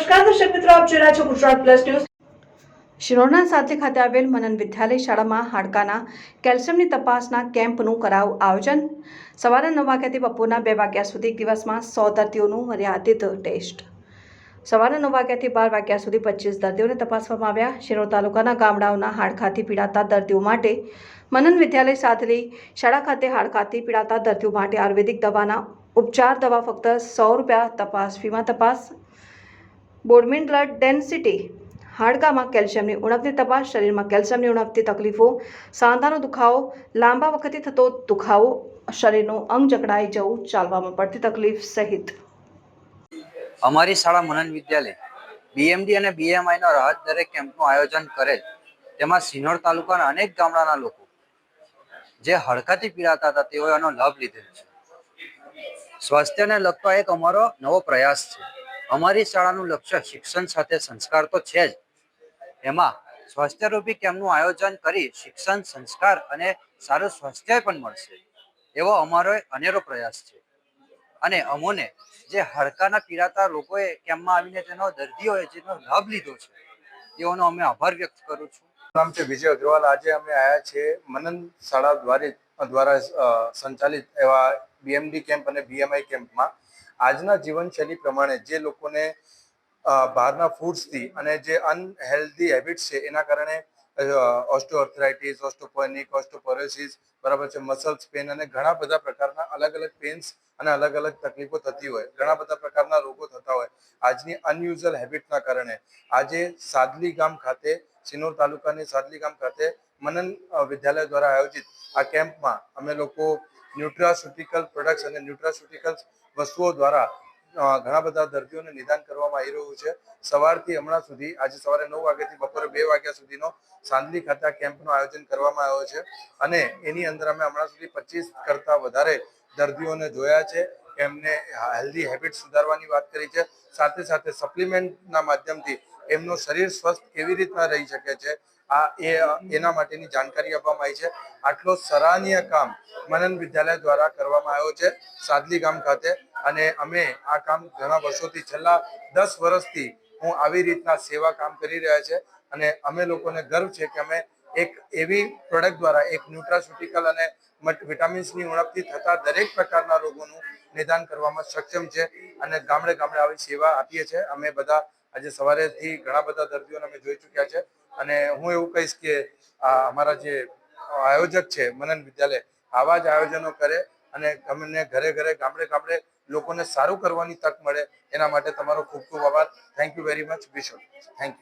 નમસ્કાર દર્શક મિત્રો, આપ જોઈ રહ્યા છો ગુજરાત પ્લસ ન્યૂઝ। શિરોડના સાદલી ખાતે આવેલ મનન વિદ્યાલય શાળામાં હાડકાના કેલ્શિયમની તપાસના કેમ્પનું કરાયું આયોજન। સવારે 9 વાગ્યાથી બપોરના 2 વાગ્યા સુધી દિવસમાં 100 દર્દીઓનું મર્યાદિત ટેસ્ટ। સવારે 9 વાગ્યાથી 12 વાગ્યા સુધી 25 દર્દીઓને તપાસવામાં આવ્યા। શિરોડ તાલુકાના ગામડાઓના હાડકાથી પીડાતા દર્દીઓ માટે મનન વિદ્યાલય સાદલી શાળા ખાતે હાડકાથી પીડાતા દર્દીઓ માટે આયુર્વેદિક દવાના ઉપચાર દવા ફક્ત 100 રૂપિયા તપાસ ફીમાં તપાસ, બોર્ડમીન બ્લડ ડેન્સિટી, હાડકામાં કેલ્શિયમની ઉણપની તપાસ, શરીરમાં કેલ્શિયમની ઉણપથી તકલીફો, સાંધાનો દુખાવો, લાંબા વખતથી થતો દુખાવો, શરીરનું અંગ જકડાઈ જવું, ચાલવામાં પડતી તકલીફ સહિત અમારી શાળા મનન વિદ્યાલય બીએમડી અને બીએમઆઈનો રાહત દરે કેમ્પનું આયોજન કરેલ। તેમાં સિનોર તાલુકાના અનેક ગામડાના લોકો જે હાડકાથી પીડાતા હતા તેઓએ આનો લાભ લીધેલ છે। સ્વાસ્થ્યને લગતો એક અમારો નવો પ્રયાસ છે। અમારી શાળાનું લક્ષ્ય શિક્ષણ સાથે સંસ્કાર તો છે જ, એમાં સ્વાસ્થ્યરૂપી કેમ્પનું આયોજન કરી શિક્ષણ, સંસ્કાર અને સારું સ્વાસ્થ્ય પણ મળશે એવો અમારો અનેરો પ્રયાસ છે। અને અમોને જે હાડકાના પીડાતા લોકોએ કેમ્પમાં આવીને તેનો દર્દીઓએ જેનો લાભ લીધો છે તેઓનો અમે આભાર વ્યક્ત કરું છું। નામ છે વિજય અગ્રવાલ। આજે અમે આવ્યા છીએ મનન શાળા દ્વારા સંચાલિત એવા બીએમડી કેમ્પ અને બીએમઆઈ કેમ્પમાં। આજના જીવનશૈલી પ્રમાણે જે લોકોને બહારના ફૂડ્સથી અને જે અનહેલ્ધી હેબિટ્સ છે એના કારણે ઓસ્ટિયોઆર્થરાઇટિસ, ઓસ્ટોપોનિક, ઓસ્ટોપોરોસિસ, બરાબર છે, મસલ્સ પેન અને ઘણા બધા પ્રકારના અલગ અલગ પેન્સ અને અલગ અલગ તકલીફો થતી હોય, ઘણા બધા પ્રકારના રોગો થતા હોય આજની અનયુઝ્યુઅલ હેબિટના કારણે આજે સાદલી ગામ ખાતે, સિનોર તાલુકાની સાદલી ગામ ખાતે મનન વિદ્યાલય દ્વારા આયોજિત આ કેમ્પમાં અમે લોકો ન્યુટ્રાસ્યુટિકલ પ્રોડક્ટ્સ અને ન્યુટ્રાસ્યુટિકલ વસ્તુઓ દ્વારા ઘણા બધા દર્દીઓને નિદાન કરવામાં આવી રહ્યું છે। સવારથી હમણાં સુધી, આજે સવારે 9 વાગ્યાથી બપોરે 2 વાગ્યા સુધીનો સાંદલી ખાતે કેમ્પનું આયોજન કરવામાં આવ્યો છે અને એની અંદર અમે હમણાં સુધી 25 કરતાં વધારે દર્દીઓને જોયા છે। એમને હેલ્ધી હેબિટ સુધારવાની વાત કરી છે, સાથે સાથે સપ્લિમેન્ટના માધ્યમથી એમનું શરીર સ્વસ્થ કેવી રીતના રહી શકે છે એના માટેની જાણકારી આપવામાં આવી છે। આટલો સરાહનીય કામ મનન વિદ્યાલય દ્વારા કરવામાં આવ્યો છે સાદલી ગામ ખાતે અને અમે આ કામ ઘણા વર્ષોથી, છેલ્લા 10 વર્ષથી હું આવી રીતના સેવા કામ કરી રહ્યા છે અને અમે લોકોને ગર્વ છે કે અમે એક એવી પ્રોડક્ટ દ્વારા એક ન્યુટ્રાસ્યુટિકલ અને વિટામિન્સની ઉણપથી થતા દરેક પ્રકારના રોગોનું નિદાન કરવામાં સક્ષમ છે અને ગામડે ગામડે આવી સેવા આપીએ છીએ। અમે બધા આજે સવારેથી ઘણા બધા દર્દીઓને અમે જોઈ ચૂક્યા છે અને હું એવું કહીશ કે અમારા જે આયોજક છે મનન વિદ્યાલય આવા જ આયોજનો કરે અને અમને ઘરે ઘરે, ગામડે ગામડે લોકોને સારું કરવાની તક મળે, એના માટે તમારો ખૂબ ખૂબ આભાર। થેન્ક યુ વેરી મચ વિશ્વ। Thank you.